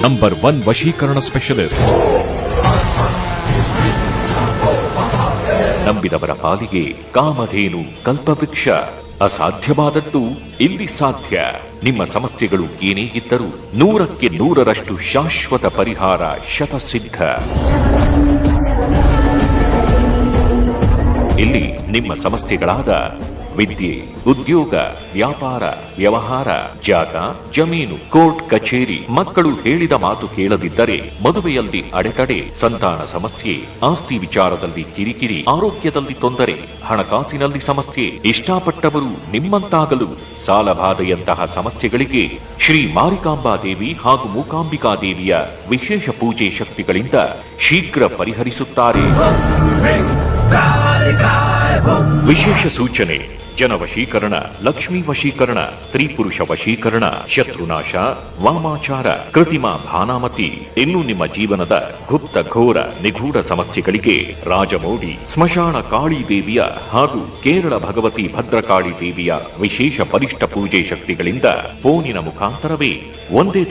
Number 1 ವಶೀಕರಣ specialist. ನಂಬಿದವರ ಪಾಲಿಗೆ ಕಾಮಧೇನು ಕಲ್ಪವೃಕ್ಷ. ಅಸಾಧ್ಯವಾದದ್ದು ಇಲ್ಲಿ ಸಾಧ್ಯ. ನಿಮ್ಮ ಸಮಸ್ಯೆಗಳು ಏನೇ ಇದ್ದರೂ 100ಕ್ಕೆ 100ರಷ್ಟು ಶಾಶ್ವತ ಪರಿಹಾರ ಶತಸಿದ್ಧ. ಇಲ್ಲಿ ನಿಮ್ಮ ಸಮಸ್ಯೆಗಳಾದ ವಿದ್ಯೆ, ಉದ್ಯೋಗ, ವ್ಯಾಪಾರ, ವ್ಯವಹಾರ, ಜಾಗ, ಜಮೀನು, ಕೋರ್ಟ್ ಕಚೇರಿ, ಮಕ್ಕಳು ಹೇಳಿದ ಮಾತು ಕೇಳದಿದ್ದರೆ, ಮದುವೆಯಲ್ಲಿ ಅಡೆತಡೆ, ಸಂತಾನ ಸಮಸ್ಯೆ, ಆಸ್ತಿ ವಿಚಾರದಲ್ಲಿ ಕಿರಿಕಿರಿ, ಆರೋಗ್ಯದಲ್ಲಿ ತೊಂದರೆ, ಹಣಕಾಸಿನಲ್ಲಿ ಸಮಸ್ಯೆ, ಇಷ್ಟಪಟ್ಟವರು ನಿಮ್ಮಂತಾಗಲು, ಸಾಲಬಾಧೆಯಂತಹ ಸಮಸ್ಯೆಗಳಿಗೆ ಶ್ರೀ ಮಾರಿಕಾಂಬಾ ದೇವಿ ಹಾಗೂ ಮೂಕಾಂಬಿಕಾ ದೇವಿಯ ವಿಶೇಷ ಪೂಜೆ ಶಕ್ತಿಗಳಿಂದ ಶೀಘ್ರ ಪರಿಹರಿಸುತ್ತಾರೆ. ವಿಶೇಷ ಸೂಚನೆ: ಜನ ವಶೀಕರಣ, ಲಕ್ಷ್ಮೀ ವಶೀಕರಣ, ಸ್ತ್ರೀ ಪುರುಷ ವಶೀಕರಣ, ಶತ್ರುನಾಶ, ವಾಮಾಚಾರ, ಕೃತಿಮಾ ಭಾನಾಮತಿ, ಇನ್ನು ನಿಮ್ಮ ಜೀವನದ ಗುಪ್ತ ಘೋರ ನಿಗೂಢ ಸಮಸ್ಯೆಗಳಿಗೆ ರಾಜಮೋಡಿ ಸ್ಮಶಾನ ಕಾಳಿ ದೇವಿಯ ಹಾಗೂ ಕೇರಳ ಭಗವತಿ ಭದ್ರಕಾಳಿ ದೇವಿಯ ವಿಶೇಷ ಬಲಿಷ್ಠ ಪೂಜೆ ಶಕ್ತಿಗಳಿಂದ ಫೋನಿನ ಮುಖಾಂತರವೇ ಒಂದೇ ದಿನ